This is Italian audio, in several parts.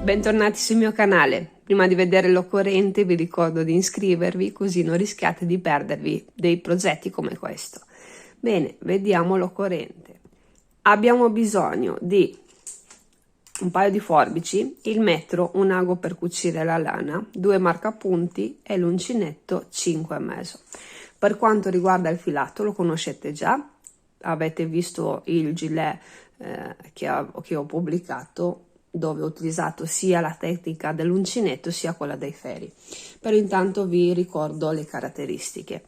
Bentornati sul mio canale. Prima di vedere l'occorrente vi ricordo di iscrivervi, così non rischiate di perdervi dei progetti come questo. Bene, vediamo l'occorrente. Abbiamo bisogno di un paio di forbici, il metro, un ago per cucire la lana, 2 marcapunti e l'uncinetto 5,5. Per quanto riguarda il filato, lo conoscete già, avete visto il gilet che ho pubblicato, dove ho utilizzato sia la tecnica dell'uncinetto sia quella dei ferri. Però intanto vi ricordo le caratteristiche.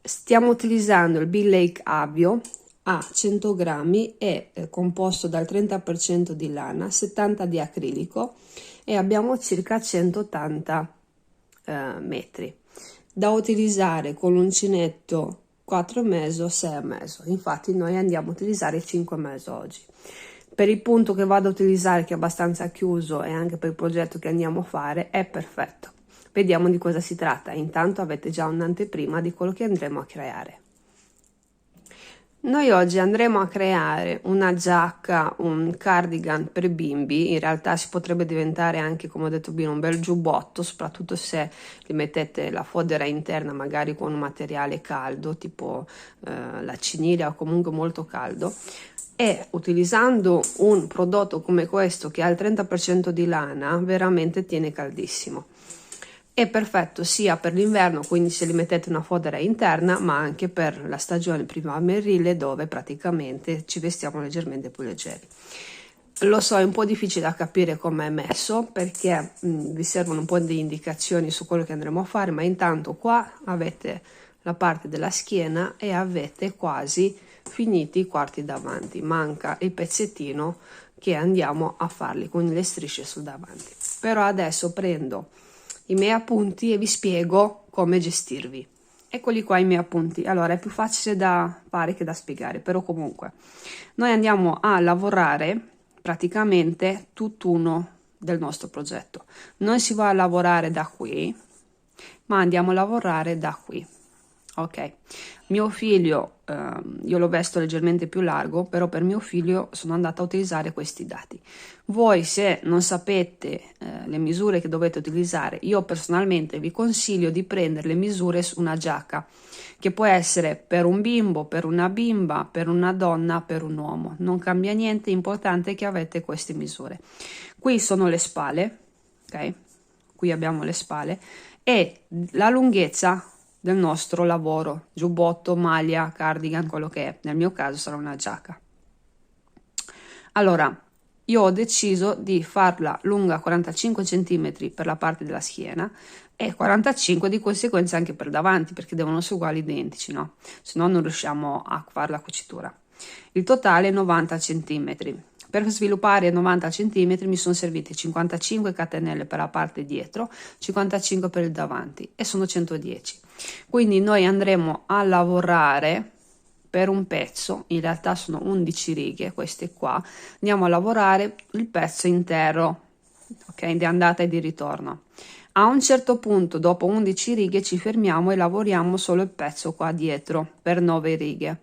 Stiamo utilizzando il Bill Lake Avio a 100 grammi, è composto dal 30% di lana, 70 di acrilico e abbiamo circa 180 metri. Da utilizzare con l'uncinetto 4,5, 6,5. Infatti noi andiamo a utilizzare 5,5 oggi. Per il punto che vado a utilizzare, che è abbastanza chiuso, e anche per il progetto che andiamo a fare, è perfetto. Vediamo di cosa si tratta. Intanto avete già un'anteprima di quello che andremo a creare. Noi oggi andremo a creare una giacca, un cardigan per bimbi. In realtà si potrebbe diventare anche, come ho detto bene, un bel giubbotto, soprattutto se gli mettete la fodera interna magari con un materiale caldo, tipo la ciniera o comunque molto caldo. E utilizzando un prodotto come questo che ha il 30% di lana, veramente tiene caldissimo. È perfetto sia per l'inverno, quindi se li mettete una fodera interna, ma anche per la stagione primaverile, dove praticamente ci vestiamo leggermente più leggeri. Lo so, è un po' difficile da capire come è messo, perché vi servono un po' di indicazioni su quello che andremo a fare, ma intanto qua avete la parte della schiena e avete quasi finiti i quarti davanti. Manca il pezzettino che andiamo a farli con le strisce sul davanti. Però adesso prendo i miei appunti e vi spiego come gestirvi. Eccoli qua i miei appunti. Allora, è più facile da fare che da spiegare, però comunque noi andiamo a lavorare praticamente tutt'uno del nostro progetto. Non si va a lavorare da qui, ma andiamo a lavorare da qui. Ok, mio figlio, io lo vesto leggermente più largo, però per mio figlio sono andata a utilizzare questi dati. Voi, se non sapete le misure che dovete utilizzare, io personalmente vi consiglio di prendere le misure su una giacca, che può essere per un bimbo, per una bimba, per una donna, per un uomo. Non cambia niente, è importante che avete queste misure. Qui sono le spalle, ok? Qui abbiamo le spalle e la lunghezza del nostro lavoro, giubbotto, maglia, cardigan, quello che è. Nel mio caso sarà una giacca. Allora, io ho deciso di farla lunga 45 cm per la parte della schiena e 45 di conseguenza anche per davanti, perché devono essere uguali, identici, no? Se no non riusciamo a fare la cucitura. Il totale è 90 cm. Per sviluppare 90 cm mi sono servite 55 catenelle per la parte dietro, 55 per il davanti e sono 110. Quindi noi andremo a lavorare per un pezzo, in realtà sono 11 righe queste qua, andiamo a lavorare il pezzo intero, ok, di andata e di ritorno. A un certo punto, dopo 11 righe, ci fermiamo e lavoriamo solo il pezzo qua dietro per 9 righe.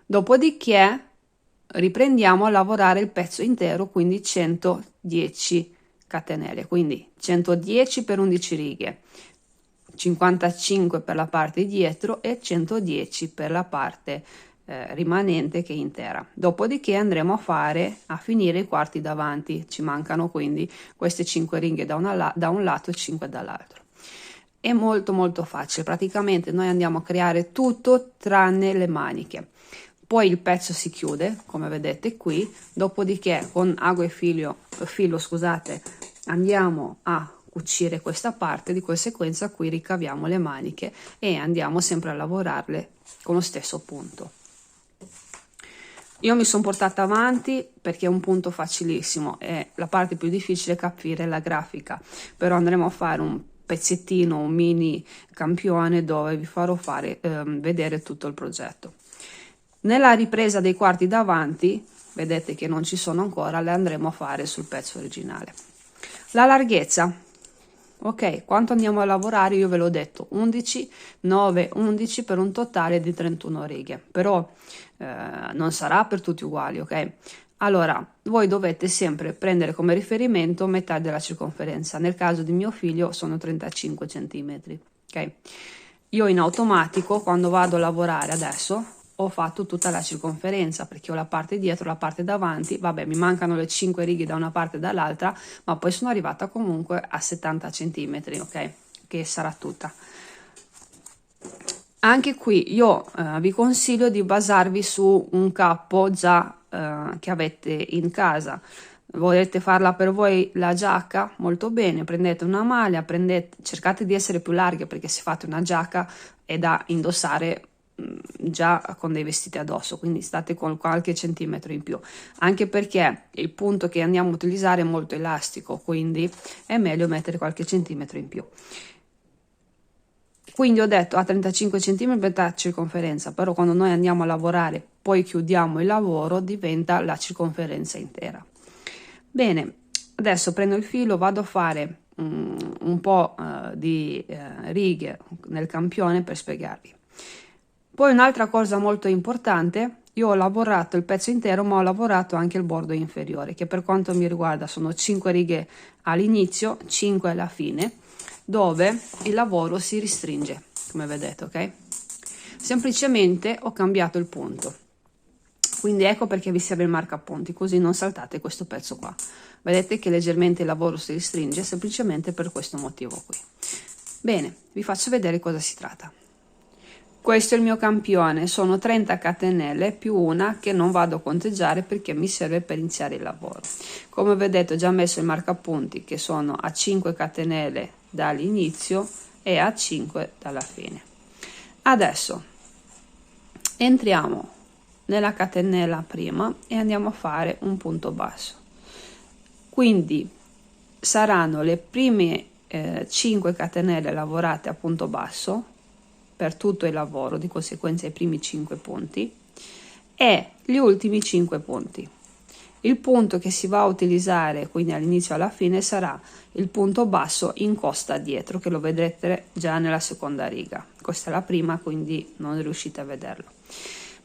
Dopodiché riprendiamo a lavorare il pezzo intero, quindi 110 catenelle, quindi 110 per 11 righe, 55 per la parte dietro e 110 per la parte rimanente, che è intera. Dopodiché andremo a finire i quarti davanti. Ci mancano quindi queste 5 righe da un lato e 5 dall'altro. È molto molto facile, praticamente noi andiamo a creare tutto tranne le maniche. Poi il pezzo si chiude, come vedete qui, dopodiché con ago e filo, scusate, andiamo a cucire questa parte. Di conseguenza qui ricaviamo le maniche e andiamo sempre a lavorarle con lo stesso punto. Io mi sono portata avanti perché è un punto facilissimo, e la parte più difficile è capire la grafica, però andremo a fare un pezzettino, un mini campione dove vi farò vedere tutto il progetto. Nella ripresa dei quarti davanti, vedete che non ci sono ancora, le andremo a fare sul pezzo originale. La larghezza, ok, quanto andiamo a lavorare? Io ve l'ho detto, 11, 9, 11 per un totale di 31 righe, però non sarà per tutti uguali, ok? Allora, voi dovete sempre prendere come riferimento metà della circonferenza. Nel caso di mio figlio sono 35 centimetri, ok? Io in automatico, quando vado a lavorare adesso, ho fatto tutta la circonferenza, perché ho la parte dietro, la parte davanti, vabbè, mi mancano le 5 righe da una parte e dall'altra, ma poi sono arrivata comunque a 70 centimetri, ok? Che sarà tutta. Anche qui io vi consiglio di basarvi su un capo già che avete in casa. Volete farla per voi la giacca? Molto bene, prendete una maglia, cercate di essere più larghe, perché se fate una giacca è da indossare già con dei vestiti addosso, quindi state con qualche centimetro in più, anche perché il punto che andiamo a utilizzare è molto elastico, quindi è meglio mettere qualche centimetro in più. Quindi ho detto a 35 cm metà circonferenza, però quando noi andiamo a lavorare, poi chiudiamo il lavoro, diventa la circonferenza intera. Bene, adesso prendo il filo, vado a fare un po' di righe nel campione per spiegarvi. Poi un'altra cosa molto importante, io ho lavorato il pezzo intero, ma ho lavorato anche il bordo inferiore, che per quanto mi riguarda sono 5 righe all'inizio, 5 alla fine, dove il lavoro si ristringe, come vedete, ok? Semplicemente ho cambiato il punto, quindi ecco perché vi serve il marcapunti, così non saltate questo pezzo qua. Vedete che leggermente il lavoro si ristringe, semplicemente per questo motivo qui. Bene, vi faccio vedere cosa si tratta. Questo è il mio campione, sono 30 catenelle più una che non vado a conteggiare perché mi serve per iniziare il lavoro. Come vedete ho già messo il marcapunti che sono a 5 catenelle dall'inizio e a 5 dalla fine. Adesso entriamo nella catenella prima e andiamo a fare un punto basso. Quindi saranno le prime 5 catenelle lavorate a punto basso per tutto il lavoro, di conseguenza i primi 5 punti e gli ultimi 5 punti. Il punto che si va a utilizzare quindi all'inizio e alla fine sarà il punto basso in costa dietro, che lo vedrete già nella seconda riga. Questa è la prima, quindi non riuscite a vederlo.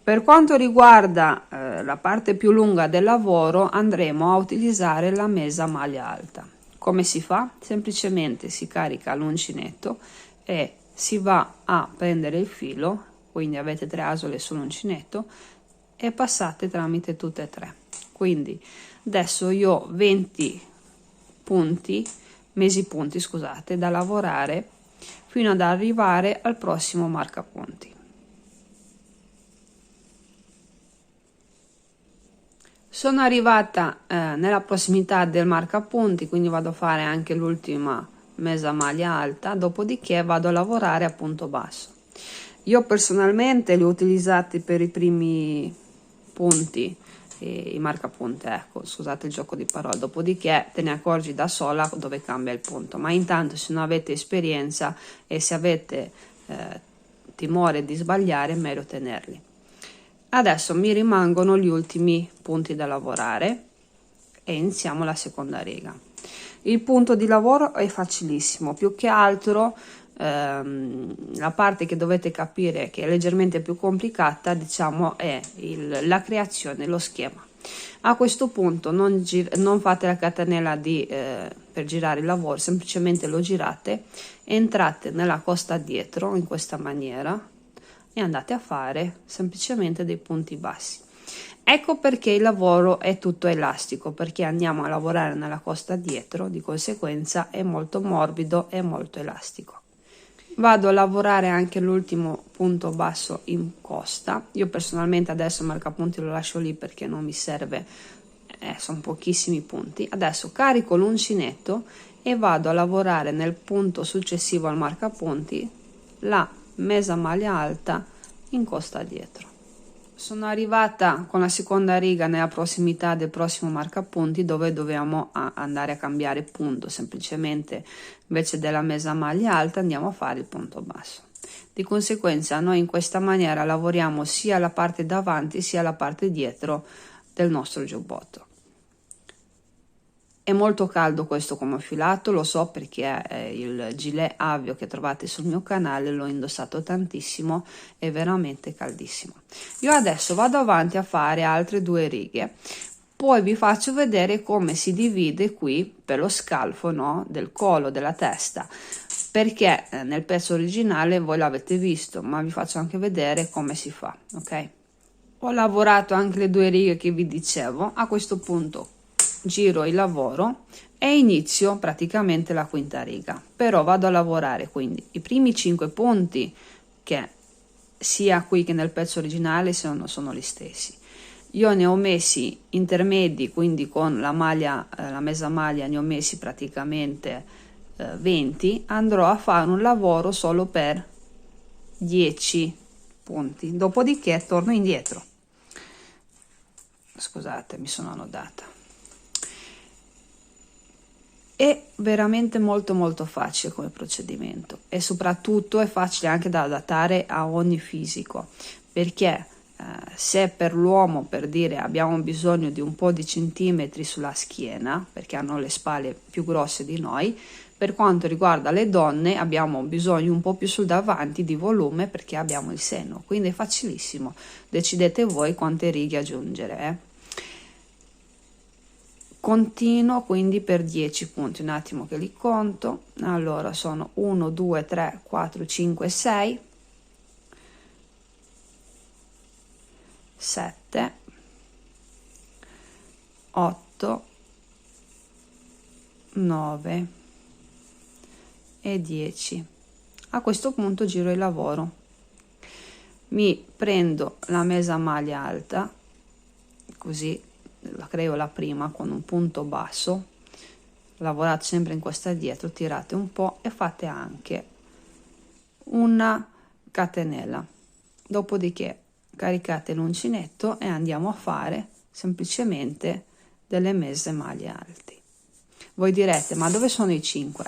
Per quanto riguarda la parte più lunga del lavoro, andremo a utilizzare la mesa maglia alta. Come si fa? Semplicemente si carica l'uncinetto e si va a prendere il filo, quindi avete 3 asole sull'uncinetto e passate tramite tutte e 3. Quindi adesso io ho 20 punti, mesi punti scusate, da lavorare fino ad arrivare al prossimo marcapunti. Sono arrivata nella prossimità del marcapunti, quindi vado a fare anche l'ultima mesa maglia alta, dopodiché vado a lavorare a punto basso. Io personalmente li ho utilizzati per i primi punti, i marcapunti, ecco, scusate il gioco di parole, dopodiché te ne accorgi da sola dove cambia il punto, ma intanto se non avete esperienza e se avete timore di sbagliare è meglio tenerli. Adesso mi rimangono gli ultimi punti da lavorare e iniziamo la seconda riga. Il punto di lavoro è facilissimo, più che altro la parte che dovete capire che è leggermente più complicata, diciamo, è la creazione, lo schema. A questo punto non fate la catenella per girare il lavoro, semplicemente lo girate, entrate nella costa dietro in questa maniera e andate a fare semplicemente dei punti bassi. Ecco perché il lavoro è tutto elastico, perché andiamo a lavorare nella costa dietro, di conseguenza è molto morbido e molto elastico. Vado a lavorare anche l'ultimo punto basso in costa. Io personalmente adesso il marcapunti lo lascio lì perché non mi serve, sono pochissimi punti. Adesso carico l'uncinetto e vado a lavorare nel punto successivo al marcapunti la mesa maglia alta in costa dietro. Sono arrivata con la seconda riga nella prossimità del prossimo marcapunti, dove dobbiamo andare a cambiare punto, semplicemente invece della mesa maglia alta andiamo a fare il punto basso. Di conseguenza noi in questa maniera lavoriamo sia la parte davanti sia la parte dietro del nostro giubbotto. È molto caldo questo come filato, lo so perché il gilet Avio che trovate sul mio canale l'ho indossato tantissimo, è veramente caldissimo. Io adesso vado avanti a fare altre 2 righe, Poi vi faccio vedere come si divide qui per lo scalfo, no? Del collo, della testa, perché nel pezzo originale voi l'avete visto, ma vi faccio anche vedere come si fa, ok? Ho lavorato anche le 2 righe che vi dicevo. A questo punto giro il lavoro e inizio praticamente la quinta riga, però vado a lavorare quindi i primi 5 punti, che sia qui che nel pezzo originale sono gli stessi. Io ne ho messi intermedi, quindi con la maglia, la mesa maglia ne ho messi praticamente 20. Andrò a fare un lavoro solo per 10 punti, dopodiché torno indietro. Scusate, mi sono annodata. È veramente molto facile come procedimento, e soprattutto è facile anche da adattare a ogni fisico, perché se per l'uomo, per dire, abbiamo bisogno di un po' di centimetri sulla schiena perché hanno le spalle più grosse di noi, per quanto riguarda le donne abbiamo bisogno un po' più sul davanti di volume perché abbiamo il seno, quindi è facilissimo, decidete voi quante righe aggiungere. Continuo quindi per 10 punti, un attimo che li conto. Allora sono 1 2 3 4 5 6 7 8 9 e 10. A questo punto giro il lavoro, mi prendo la mesa maglia alta, così la creo la prima con un punto basso, lavorate sempre in questa dietro, tirate un po' e fate anche una catenella, dopodiché caricate l'uncinetto e andiamo a fare semplicemente delle mese maglie alti. Voi direte, ma dove sono i 5?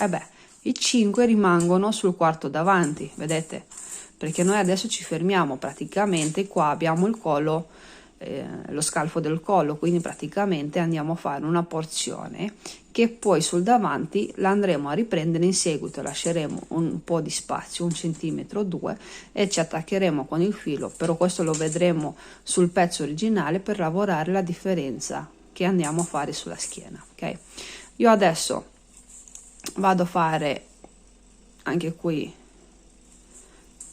I 5 rimangono sul quarto davanti, vedete? Perché noi adesso ci fermiamo, praticamente qua abbiamo il collo, lo scalfo del collo, quindi praticamente andiamo a fare una porzione che poi sul davanti la andremo a riprendere in seguito, lasceremo un po' di spazio, 1 centimetro o 2, e ci attaccheremo con il filo, però questo lo vedremo sul pezzo originale per lavorare la differenza che andiamo a fare sulla schiena, ok? Io adesso vado a fare anche qui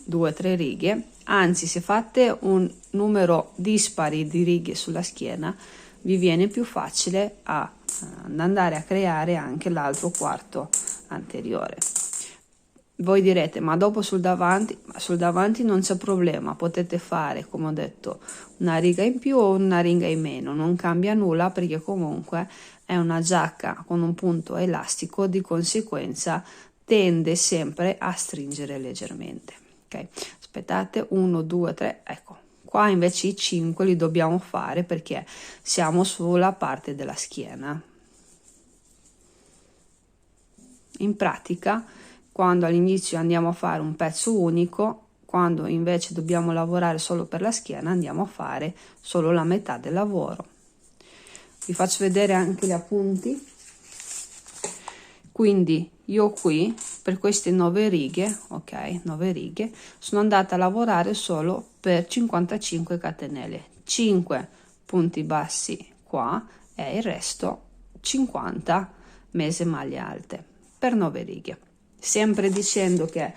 2-3 righe, anzi se fate un numero dispari di righe sulla schiena vi viene più facile ad andare a creare anche l'altro quarto anteriore. Voi direte, ma dopo sul davanti non c'è problema, potete fare, come ho detto, una riga in più o una riga in meno, non cambia nulla perché comunque è una giacca con un punto elastico, di conseguenza tende sempre a stringere leggermente. Ok, aspettate, 1 2 3, ecco qua invece i 5 li dobbiamo fare perché siamo sulla parte della schiena. In pratica, quando all'inizio andiamo a fare un pezzo unico, quando invece dobbiamo lavorare solo per la schiena, andiamo a fare solo la metà del lavoro. Vi faccio vedere anche gli appunti. Quindi io qui per queste 9 righe, ok, 9 righe, sono andata a lavorare solo per 55 catenelle, 5 punti bassi qua e il resto 50 mese maglie alte per 9 righe, sempre dicendo che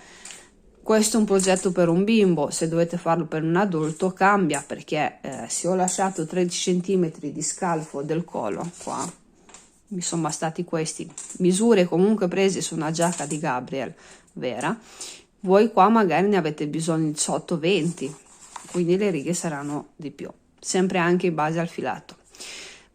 questo è un progetto per un bimbo, se dovete farlo per un adulto cambia, perché se ho lasciato 13 cm di scalfo del collo qua, mi sono bastati questi, misure comunque prese su una giacca di Gabriel vera, voi qua magari ne avete bisogno di 18-20, quindi le righe saranno di più, sempre anche in base al filato.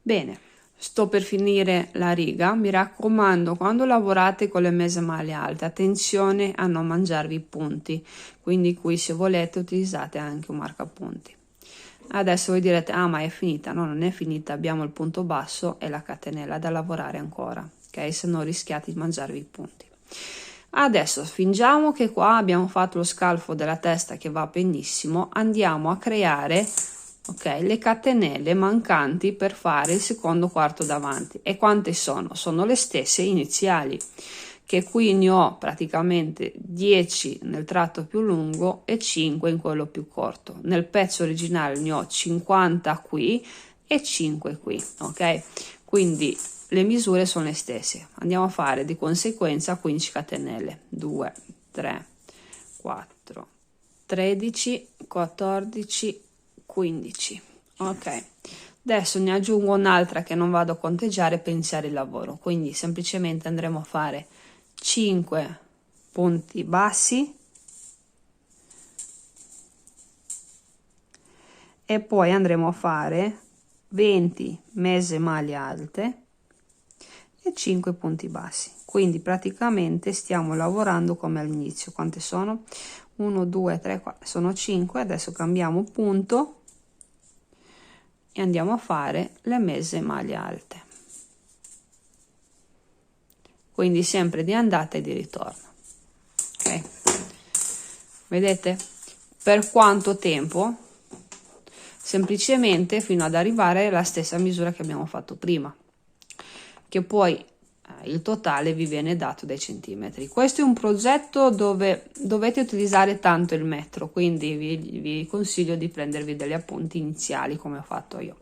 Bene, sto per finire la riga, mi raccomando, quando lavorate con le mese maglie alte attenzione a non mangiarvi i punti, quindi qui se volete utilizzate anche un marcapunti. Adesso voi direte, ah ma è finita, no, non è finita, abbiamo il punto basso e la catenella da lavorare ancora, ok, se no rischiate di mangiarvi i punti. Adesso fingiamo che qua abbiamo fatto lo scalfo della testa che va benissimo, andiamo a creare, ok, le catenelle mancanti per fare il secondo quarto davanti. E quante sono? Sono le stesse iniziali, che qui ne ho praticamente 10 nel tratto più lungo e 5 in quello più corto. Nel pezzo originale ne ho 50 qui e 5 qui, ok? Quindi le misure sono le stesse. Andiamo a fare di conseguenza 15 catenelle, 2, 3, 4, 13, 14, 15, ok? Adesso ne aggiungo un'altra che non vado a conteggiare per iniziare il lavoro, quindi semplicemente andremo a fare 5 punti bassi e poi andremo a fare 20 mezze maglie alte e 5 punti bassi. Quindi praticamente stiamo lavorando come all'inizio. Quante sono? 1 2 3 4, sono 5. Adesso cambiamo punto e andiamo a fare le mezze maglie alte, quindi sempre di andata e di ritorno, ok? Vedete per quanto tempo? Semplicemente fino ad arrivare alla stessa misura che abbiamo fatto prima, che poi il totale vi viene dato dai centimetri. Questo è un progetto dove dovete utilizzare tanto il metro, quindi vi consiglio di prendervi degli appunti iniziali come ho fatto io.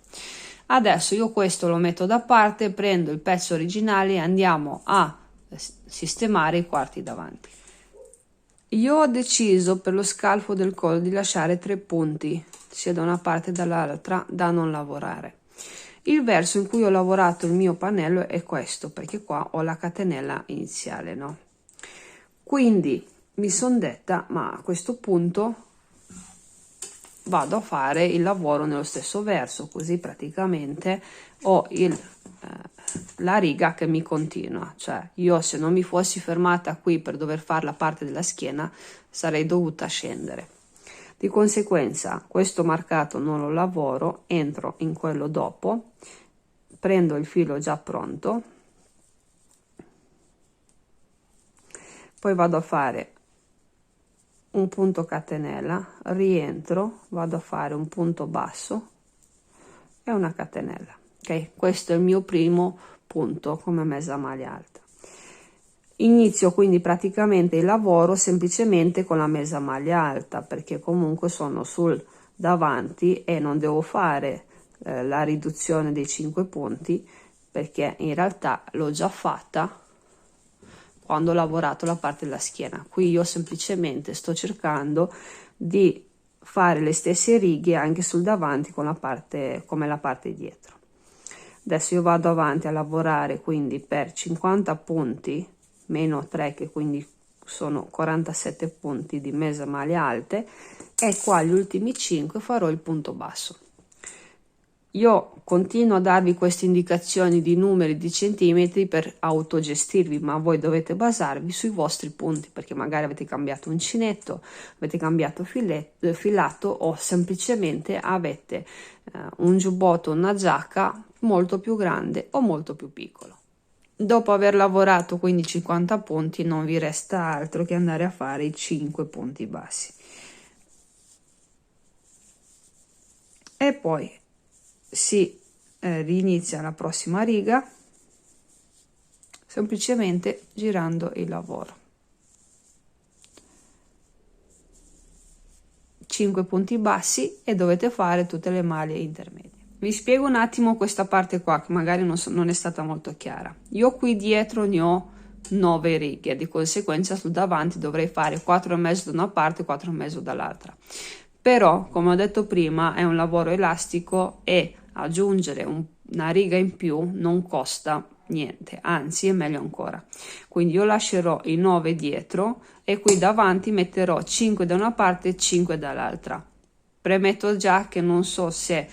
Adesso io questo lo metto da parte, prendo il pezzo originale e andiamo a sistemare i quarti davanti. Io ho deciso per lo scalfo del collo di lasciare 3 punti sia da una parte che dall'altra da non lavorare. Il verso in cui ho lavorato il mio pannello è questo, perché qua ho la catenella iniziale, no? Quindi mi sono detta, ma a questo punto vado a fare il lavoro nello stesso verso, così praticamente ho la riga che mi continua. Cioè io, se non mi fossi fermata qui per dover fare la parte della schiena, sarei dovuta scendere. Di conseguenza questo marcato non lo lavoro, entro in quello dopo, prendo il filo già pronto, poi vado a fare un punto catenella, rientro, vado a fare un punto basso e una catenella, ok? Questo è il mio primo punto come mezza maglia alta. Inizio quindi praticamente il lavoro semplicemente con la mezza maglia alta, perché comunque sono sul davanti e non devo fare la riduzione dei 5 punti, perché in realtà l'ho già fatta quando ho lavorato la parte della schiena. Qui io semplicemente sto cercando di fare le stesse righe anche sul davanti con la parte, come la parte dietro. Adesso io vado avanti a lavorare quindi per 50 punti meno 3, che quindi sono 47 punti di mezza maglia alte, e qua gli ultimi 5 farò il punto basso. Io continuo a darvi queste indicazioni di numeri di centimetri per autogestirvi, ma voi dovete basarvi sui vostri punti, perché magari avete cambiato uncinetto, avete cambiato filato o semplicemente avete un giubbotto, una giacca molto più grande o molto più piccolo. Dopo aver lavorato quindi 50 punti non vi resta altro che andare a fare i 5 punti bassi e poi si rinizia la prossima riga semplicemente girando il lavoro. 5 punti bassi e dovete fare tutte le maglie intermedie. Vi spiego un attimo questa parte qua che magari non è stata molto chiara. Io qui dietro ne ho 9 righe, di conseguenza sul davanti dovrei fare 4,5 da una parte e 4,5 dall'altra. Però, come ho detto prima, è un lavoro elastico e aggiungere una riga in più non costa niente, anzi è meglio ancora. Quindi io lascerò i 9 dietro e qui davanti metterò 5 da una parte e 5 dall'altra. Premetto già che non so se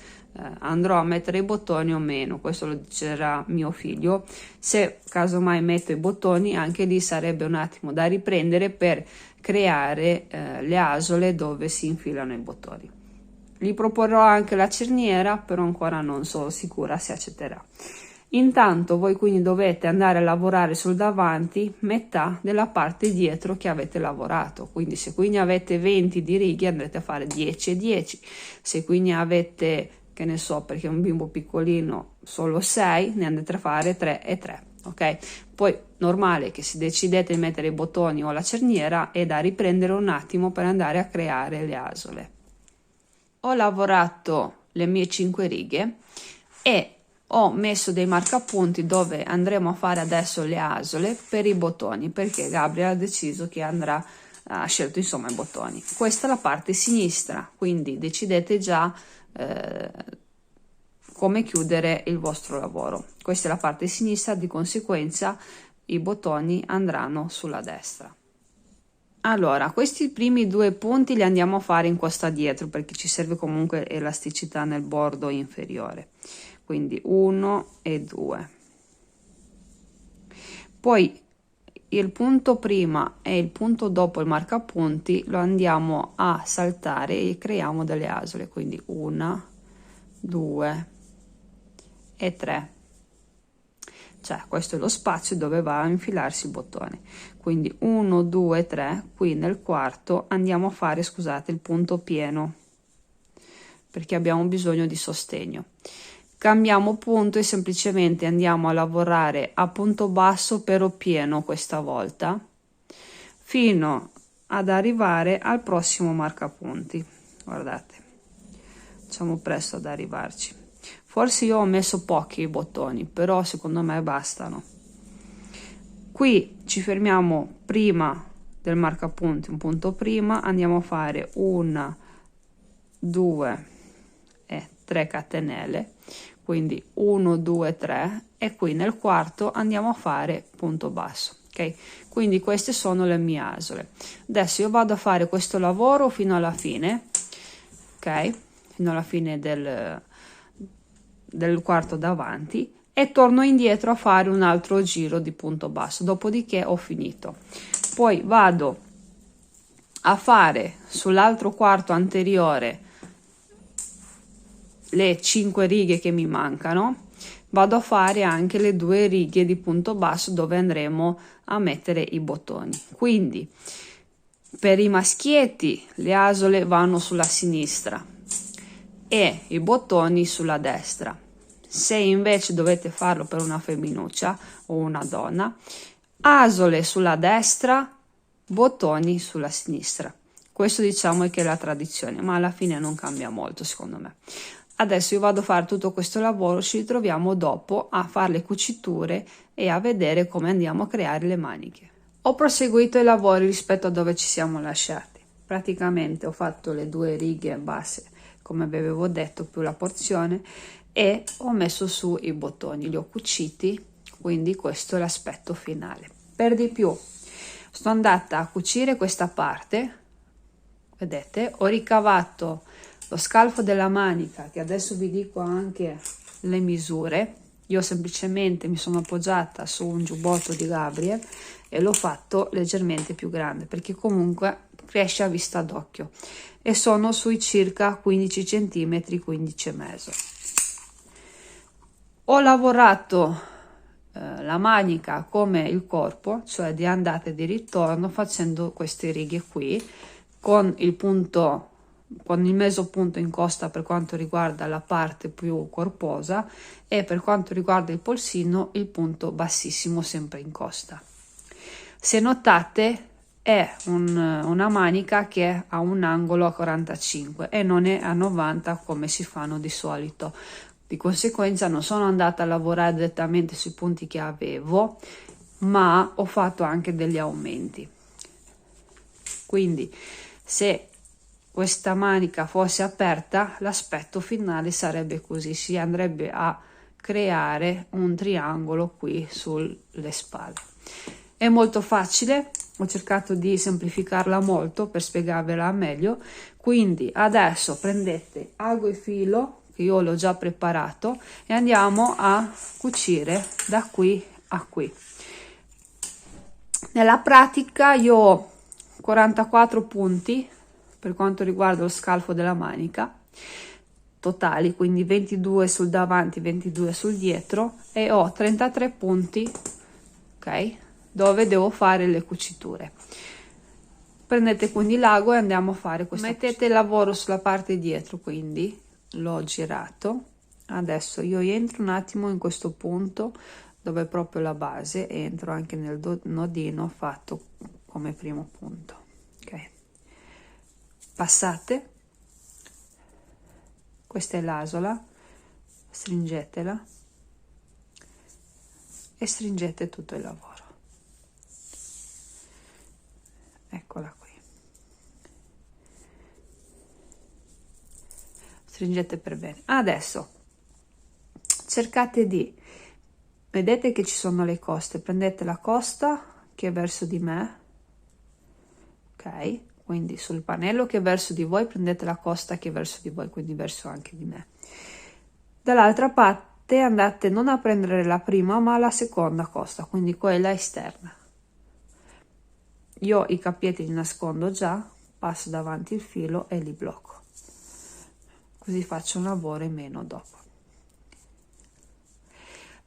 andrò a mettere i bottoni o meno, questo lo deciderà mio figlio. Se casomai metto i bottoni, anche lì sarebbe un attimo da riprendere per creare le asole dove si infilano i bottoni. Gli proporrò anche la cerniera, però ancora non sono sicura se accetterà. Intanto voi quindi dovete andare a lavorare sul davanti metà della parte dietro che avete lavorato, quindi se quindi avete 20 di righe andrete a fare 10 e 10, se quindi avete, che ne so, perché è un bimbo piccolino, solo 6, ne andrete a fare 3 e 3, ok? Poi normale che se decidete di mettere i bottoni o la cerniera è da riprendere un attimo per andare a creare le asole. Ho lavorato le mie 5 righe, e ho messo dei marcapunti dove andremo a fare adesso le asole per i bottoni, perché Gabriel ha deciso che ha scelto insomma i bottoni. Questa è la parte sinistra, quindi decidete già come chiudere il vostro lavoro. Questa è la parte sinistra, di conseguenza i bottoni andranno sulla destra. Allora, questi primi 2 punti li andiamo a fare in costa dietro, perché ci serve comunque elasticità nel bordo inferiore. Quindi 1 e 2. Poi il punto prima e il punto dopo il marcapunti lo andiamo a saltare e creiamo delle asole, quindi 1, 2 e 3. Cioè questo è lo spazio dove va a infilarsi il bottone, quindi 1 2 3. Qui nel quarto andiamo a fare, scusate, il punto pieno, perché abbiamo bisogno di sostegno. Cambiamo punto e semplicemente andiamo a lavorare a punto basso però pieno questa volta, fino ad arrivare al prossimo marcapunti. Guardate, facciamo presto ad arrivarci. Forse io ho messo pochi bottoni, però secondo me bastano. Qui ci fermiamo prima del marcapunti, un punto prima, andiamo a fare 1 2 e 3 catenelle, quindi 1 2 3, e qui nel quarto andiamo a fare punto basso. Ok, quindi queste sono le mie asole. Adesso io vado a fare questo lavoro fino alla fine, ok, fino alla fine del quarto davanti, e torno indietro a fare un altro giro di punto basso, dopodiché ho finito. Poi vado a fare sull'altro quarto anteriore le 5 righe che mi mancano, vado a fare anche le 2 righe di punto basso dove andremo a mettere i bottoni. Quindi per i maschietti le asole vanno sulla sinistra e i bottoni sulla destra. Se invece dovete farlo per una femminuccia o una donna, asole sulla destra, bottoni sulla sinistra. Questo diciamo che è la tradizione, ma alla fine non cambia molto secondo me. Adesso io vado a fare tutto questo lavoro, ci ritroviamo dopo a fare le cuciture e a vedere come andiamo a creare le maniche. Ho proseguito i lavori rispetto a dove ci siamo lasciati. Praticamente ho fatto le 2 righe basse, come vi avevo detto, più la porzione, e ho messo su i bottoni, li ho cuciti, quindi questo è l'aspetto finale. Per di più sono andata a cucire questa parte, vedete, ho ricavato lo scalfo della manica, che adesso vi dico anche le misure. Io semplicemente mi sono appoggiata su un giubbotto di Gabriel e l'ho fatto leggermente più grande, perché comunque cresce a vista d'occhio, e sono sui circa 15 cm, 15 e mezzo. Ho lavorato la manica come il corpo, cioè di andata e di ritorno, facendo queste righe qui con il punto, con il mesopunto in costa per quanto riguarda la parte più corposa, e per quanto riguarda il polsino il punto bassissimo sempre in costa. Se notate è una manica che ha un angolo a 45 e non è a 90 come si fanno di solito. Di conseguenza non sono andata a lavorare direttamente sui punti che avevo, ma ho fatto anche degli aumenti. Quindi se questa manica fosse aperta, l'aspetto finale sarebbe così, si andrebbe a creare un triangolo qui sulle spalle. È molto facile, ho cercato di semplificarla molto per spiegarvela meglio. Quindi adesso prendete ago e filo, che io l'ho già preparato, e andiamo a cucire da qui a qui. Nella pratica io ho 44 punti per quanto riguarda lo scalfo della manica totali, quindi 22 sul davanti, 22 sul dietro, e ho 33 punti, ok, dove devo fare le cuciture. Prendete quindi l'ago e andiamo a fare questo. Mettete il lavoro sulla parte dietro, quindi l'ho girato. Adesso io entro un attimo in questo punto dove è proprio la base, e entro anche nel nodino fatto come primo punto. Ok, passate, questa è l'asola, stringetela e stringete tutto il lavoro. Eccola qui, stringete per bene. Adesso cercate di, vedete che ci sono le coste, prendete la costa che è verso di me, ok, quindi sul pannello che è verso di voi prendete la costa che è verso di voi, quindi verso anche di me. Dall'altra parte andate non a prendere la prima ma la seconda costa, quindi quella esterna. Io i cappietti li nascondo già, passo davanti il filo e li blocco, così faccio un lavoro in meno dopo.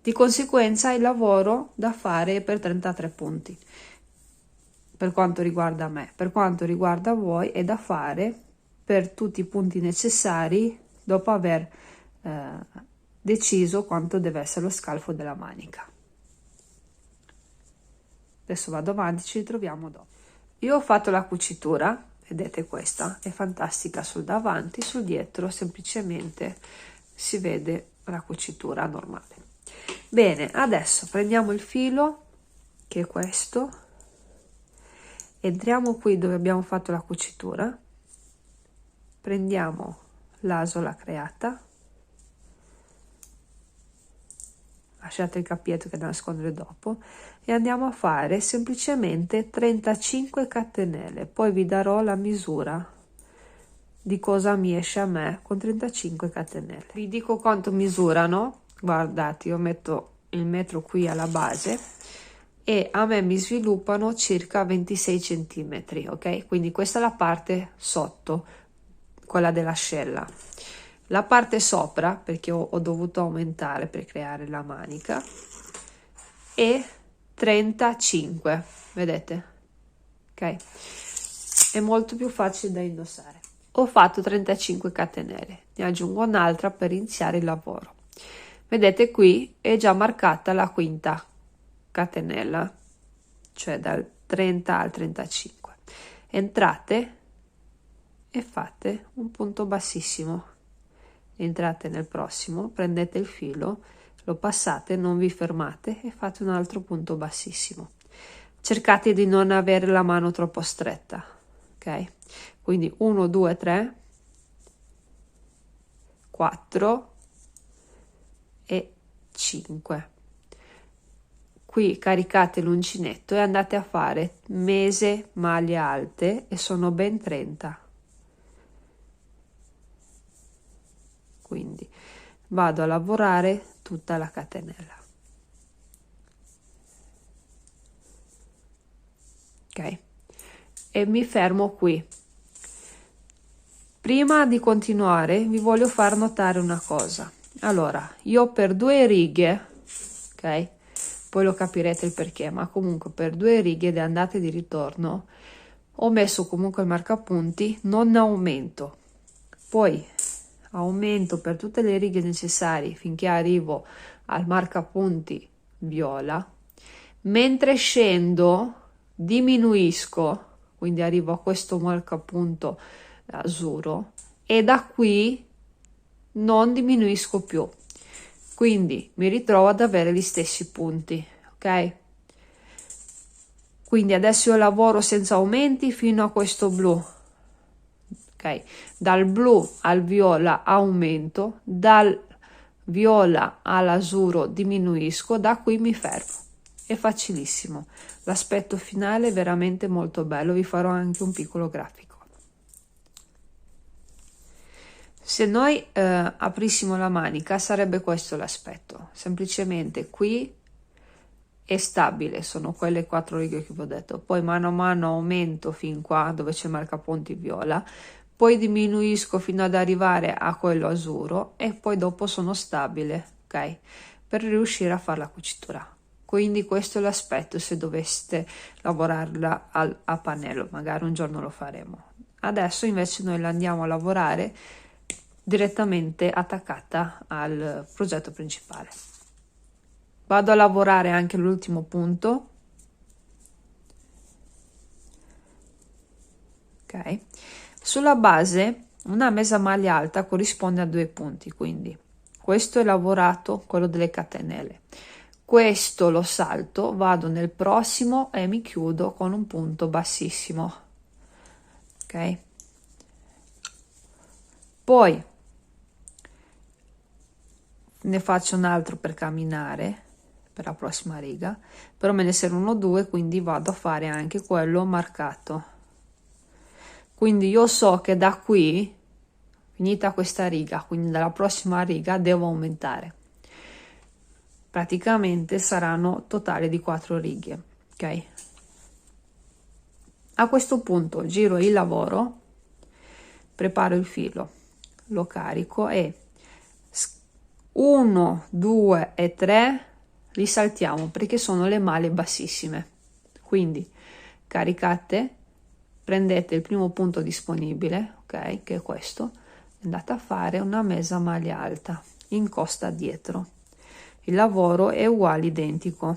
Di conseguenza il lavoro da fare è per 33 punti per quanto riguarda me. Per quanto riguarda voi è da fare per tutti i punti necessari dopo aver deciso quanto deve essere lo scalfo della manica. Adesso vado avanti, ci ritroviamo dopo. Io ho fatto la cucitura, vedete, questa è fantastica sul davanti, sul dietro semplicemente si vede la cucitura normale. Bene, adesso prendiamo il filo che è questo, entriamo qui dove abbiamo fatto la cucitura, prendiamo l'asola creata, lasciate il cappietto che da nascondere dopo e andiamo a fare semplicemente 35 catenelle. Poi vi darò la misura di cosa mi esce a me con 35 catenelle. Vi dico quanto misurano. Guardate, io metto il metro qui alla base e a me mi sviluppano circa 26 centimetri, ok? Quindi questa è la parte sotto, quella dell'ascella. La parte sopra, perché ho dovuto aumentare per creare la manica, è 35, vedete? Ok? È molto più facile da indossare. Ho fatto 35 catenelle, ne aggiungo un'altra per iniziare il lavoro. Vedete qui è già marcata la quinta catenella, cioè dal 30 al 35. Entrate e fate un punto bassissimo. Entrate nel prossimo, prendete il filo, lo passate, non vi fermate e fate un altro punto bassissimo. Cercate di non avere la mano troppo stretta, ok? Quindi 1, 2, 3, 4 e 5. Qui caricate l'uncinetto e andate a fare mese maglie alte e sono ben 30. Quindi vado a lavorare tutta la catenella. Ok? E mi fermo qui. Prima di continuare vi voglio far notare una cosa. Allora, io per 2 righe, ok? Poi lo capirete il perché, ma comunque per 2 righe di andata e di ritorno ho messo comunque il marcapunti, non aumento. Poi aumento per tutte le righe necessarie finché arrivo al marcapunti viola. Mentre scendo diminuisco, quindi arrivo a questo marcapunto azzurro e da qui non diminuisco più, quindi mi ritrovo ad avere gli stessi punti, ok? Quindi adesso io lavoro senza aumenti fino a questo blu, ok? Dal blu al viola aumento, dal viola all'azzurro diminuisco, da qui mi fermo. È facilissimo, l'aspetto finale è veramente molto bello, vi farò anche un piccolo grafico. Se noi aprissimo la manica sarebbe questo l'aspetto, semplicemente qui è stabile, sono quelle 4 righe che vi ho detto, poi mano a mano aumento fin qua dove c'è marcapunti viola, poi diminuisco fino ad arrivare a quello azzurro e poi dopo sono stabile, ok? Per riuscire a fare la cucitura. Quindi questo è l'aspetto se doveste lavorarla a pannello, magari un giorno lo faremo. Adesso invece noi la andiamo a lavorare direttamente attaccata al progetto principale. Vado a lavorare anche l'ultimo punto, ok? Sulla base una mesa maglia alta corrisponde a 2 punti, quindi questo è lavorato, quello delle catenelle, questo lo salto, vado nel prossimo e mi chiudo con un punto bassissimo, ok? Poi ne faccio un altro per camminare per la prossima riga, però me ne servono due, quindi vado a fare anche quello marcato. Quindi io so che da qui, finita questa riga, quindi dalla prossima riga devo aumentare. Praticamente saranno totale di 4 righe, ok? A questo punto giro il lavoro, preparo il filo, lo carico e 1, 2 e 3 li saltiamo perché sono le maglie bassissime. Quindi caricate, prendete il primo punto disponibile, ok, che è questo, andate a fare una mezza maglia alta, incosta dietro. Il lavoro è uguale, identico.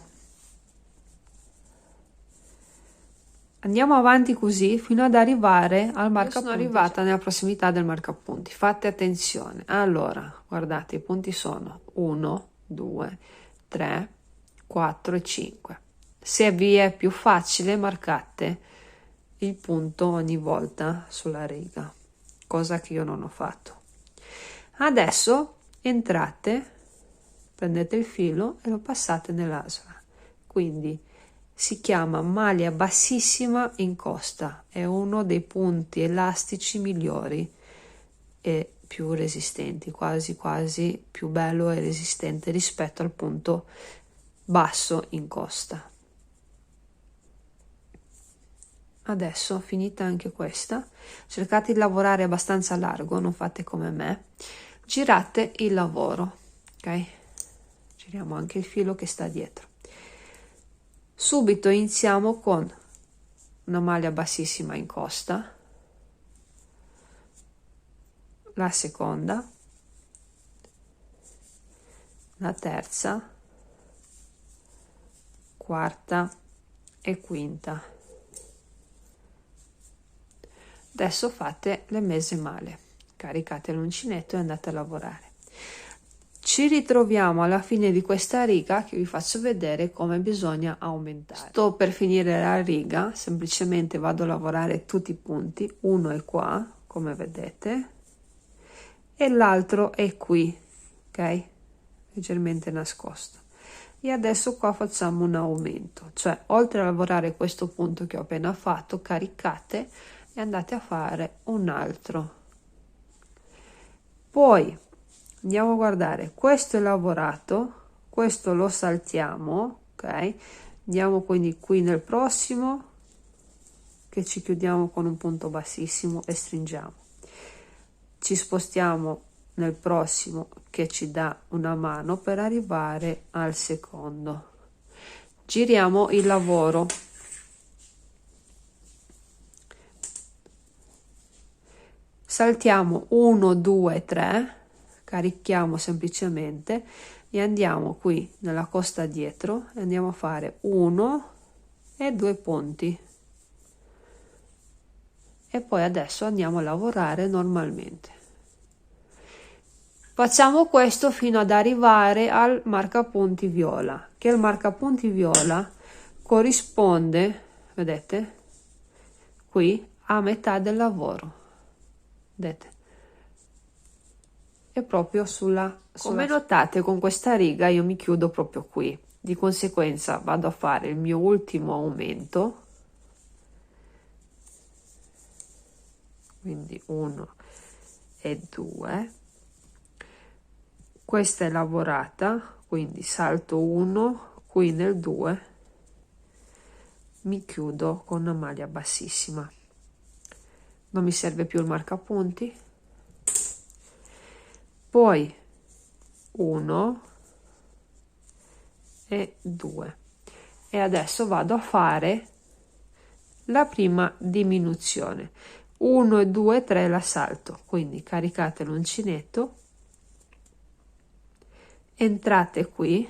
Andiamo avanti così fino ad arrivare al marcapunti. Sono arrivata nella prossimità del marcapunti, fate attenzione. Allora, guardate, i punti sono 1, 2, 3, 4 e 5. Se vi è più facile, marcate il punto ogni volta sulla riga, cosa che io non ho fatto. Adesso entrate, prendete il filo e lo passate nell'asola, quindi si chiama maglia bassissima in costa, è uno dei punti elastici migliori e più resistenti, quasi quasi più bello e resistente rispetto al punto basso in costa. Adesso finita anche questa, cercate di lavorare abbastanza largo, non fate come me, girate il lavoro, ok? Giriamo anche il filo che sta dietro. Subito iniziamo con una maglia bassissima in costa, la seconda, la terza, quarta e quinta. Adesso fate le mezze maglie, caricate l'uncinetto e andate a lavorare. Ci ritroviamo alla fine di questa riga che vi faccio vedere come bisogna aumentare. Sto per finire la riga, semplicemente vado a lavorare tutti i punti, uno è qua, come vedete, e l'altro è qui, ok? Leggermente nascosto. E adesso qua facciamo un aumento, cioè oltre a lavorare questo punto che ho appena fatto, caricate e andate a fare un altro. Poi andiamo a guardare, questo è lavorato, questo lo saltiamo, ok? Andiamo quindi qui nel prossimo, che ci chiudiamo con un punto bassissimo e stringiamo. Ci spostiamo nel prossimo che ci dà una mano per arrivare al secondo. Giriamo il lavoro. Saltiamo 1, 2, 3, carichiamo semplicemente e andiamo qui nella costa dietro e andiamo a fare 1 e 2 punti. E poi adesso andiamo a lavorare normalmente. Facciamo questo fino ad arrivare al marcapunti viola, che il marcapunti viola corrisponde, vedete, qui a metà del lavoro. Vedete? È proprio come notate con questa riga io mi chiudo proprio qui, di conseguenza vado a fare il mio ultimo aumento, quindi 1 e 2, questa è lavorata, quindi salto 1, qui nel 2 mi chiudo con una maglia bassissima, non mi serve più il marcapunti, poi 1 e 2 e adesso vado a fare la prima diminuzione, 1 e 2 3 la salto, quindi caricate l'uncinetto, entrate qui,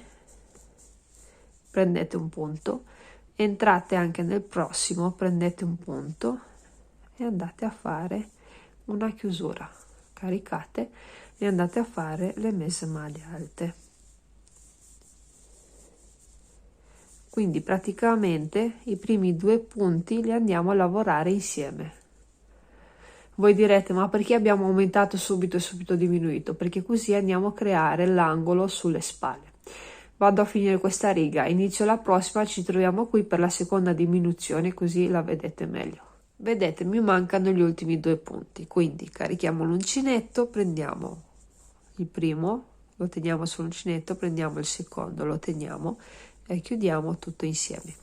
prendete un punto, entrate anche nel prossimo, prendete un punto e andate a fare una chiusura, caricate e andate a fare le mezze maglie alte. Quindi praticamente i primi 2 punti li andiamo a lavorare insieme. Voi direte, ma perché abbiamo aumentato subito e subito diminuito? Perché così andiamo a creare l'angolo sulle spalle. Vado a finire questa riga, inizio la prossima, ci troviamo qui per la seconda diminuzione, così la vedete meglio. Vedete, mi mancano gli ultimi 2 punti, quindi carichiamo l'uncinetto, prendiamo il primo, lo teniamo sull'uncinetto, prendiamo il secondo, lo teniamo e chiudiamo tutto insieme.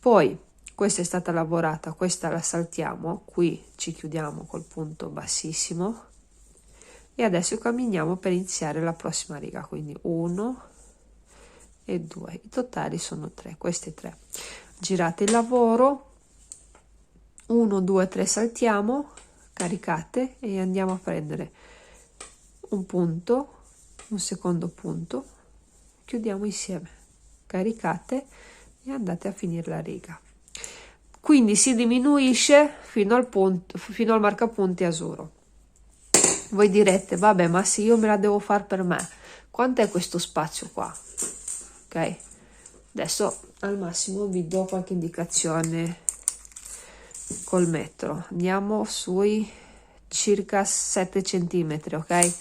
Poi questa è stata lavorata, questa la saltiamo, qui ci chiudiamo col punto bassissimo e adesso camminiamo per iniziare la prossima riga, quindi 1 e 2, i totali sono 3, questi 3. Girate il lavoro, 1 2 3, saltiamo, caricate e andiamo a prendere un punto, un secondo punto, chiudiamo insieme, caricate e andate a finire la riga. Quindi si diminuisce fino al punto, fino al marcapunti azzurro. Voi direte, vabbè, ma se io me la devo fare per me, quant'è questo spazio qua? Ok, adesso al massimo vi do qualche indicazione col metro. Andiamo sui circa 7 centimetri, ok?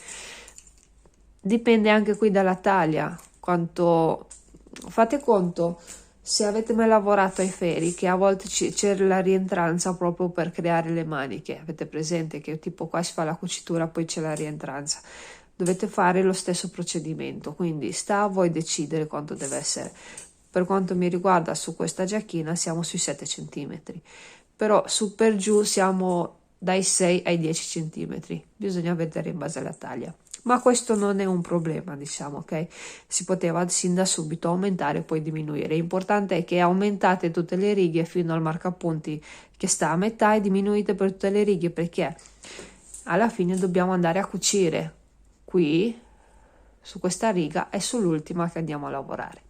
Dipende anche qui dalla taglia, quanto fate conto. Se avete mai lavorato ai ferri, che a volte c'è la rientranza proprio per creare le maniche, avete presente che tipo qua si fa la cucitura, poi c'è la rientranza, dovete fare lo stesso procedimento, quindi sta a voi decidere quanto deve essere. Per quanto mi riguarda, su questa giacchina siamo sui 7 centimetri, però su per giù siamo dai 6 ai 10 centimetri, bisogna vedere in base alla taglia. Ma questo non è un problema, diciamo, ok? Si poteva sin da subito aumentare e poi diminuire. L'importante è che aumentate tutte le righe fino al marcapunti che sta a metà e diminuite per tutte le righe, perché alla fine dobbiamo andare a cucire qui su questa riga e sull'ultima che andiamo a lavorare.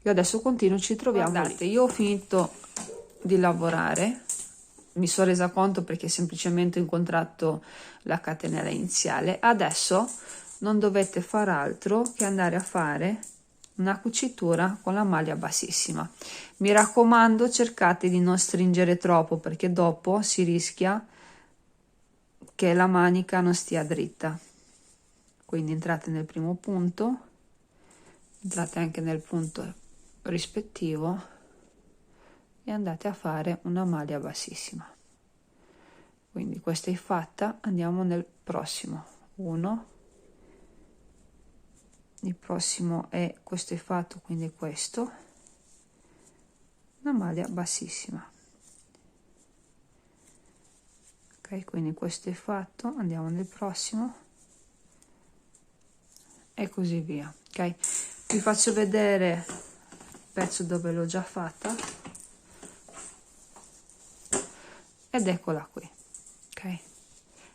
Io adesso continuo, ci troviamo. Guardate, io ho finito di lavorare, mi sono resa conto perché semplicemente ho incontrato la catenella iniziale. Adesso non dovete far altro che andare a fare una cucitura con la maglia bassissima. Mi raccomando, cercate di non stringere troppo, perché dopo si rischia che la manica non stia dritta. Quindi entrate nel primo punto, entrate anche nel punto rispettivo e andate a fare una maglia bassissima. Quindi questa è fatta, andiamo nel prossimo. 1, il prossimo è questo, è fatto, quindi questo, una maglia bassissima. Ok, quindi questo è fatto, andiamo nel prossimo e così via. Ok, vi faccio vedere il pezzo dove l'ho già fatta ed eccola qui. Ok,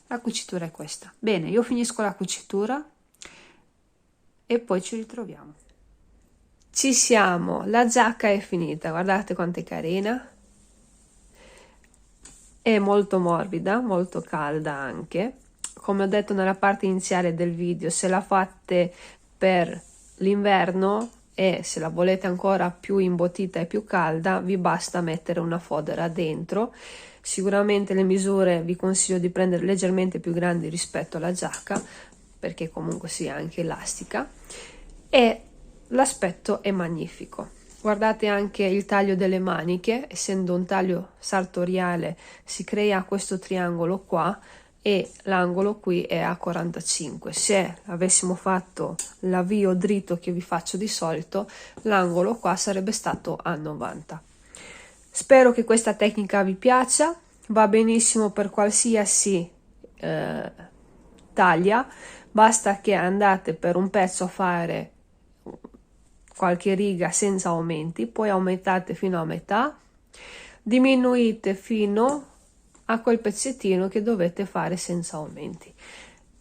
la cucitura è questa. Bene, io finisco la cucitura e poi ci ritroviamo. Ci siamo, la giacca è finita, guardate quanto è carina, è molto morbida, molto calda anche. Come ho detto nella parte iniziale del video, se la fate per l'inverno e se la volete ancora più imbottita e più calda, vi basta mettere una fodera dentro. Sicuramente le misure vi consiglio di prendere leggermente più grandi rispetto alla giacca, perché comunque sia anche elastica, e l'aspetto è magnifico. Guardate anche il taglio delle maniche, essendo un taglio sartoriale si crea questo triangolo qua e l'angolo qui è a 45. Se avessimo fatto l'avvio dritto che vi faccio di solito, l'angolo qua sarebbe stato a 90. Spero che questa tecnica vi piaccia, va benissimo per qualsiasi taglia, basta che andate per un pezzo a fare qualche riga senza aumenti, poi aumentate fino a metà, diminuite fino a quel pezzettino che dovete fare senza aumenti.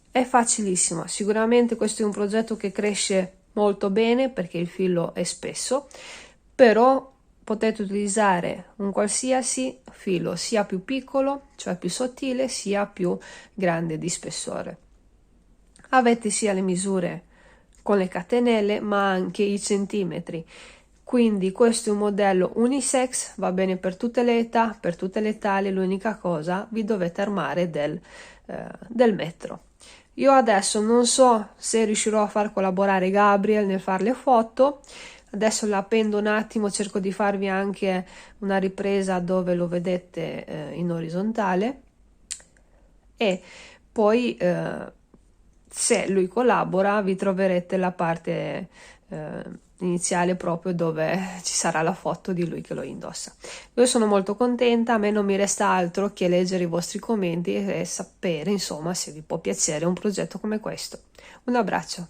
È facilissimo, sicuramente questo è un progetto che cresce molto bene perché il filo è spesso, però potete utilizzare un qualsiasi filo, sia più piccolo, cioè più sottile, sia più grande di spessore. Avete sia le misure con le catenelle ma anche i centimetri, quindi questo è un modello unisex, va bene per tutte le età, per tutte le taglie. L'unica cosa, vi dovete armare del metro. Io adesso non so se riuscirò a far collaborare Gabriel nel fare le foto. Adesso la appendo un attimo, cerco di farvi anche una ripresa dove lo vedete in orizzontale, e poi se lui collabora vi troverete la parte iniziale proprio dove ci sarà la foto di lui che lo indossa. Io sono molto contenta, a me non mi resta altro che leggere i vostri commenti e sapere insomma se vi può piacere un progetto come questo. Un abbraccio.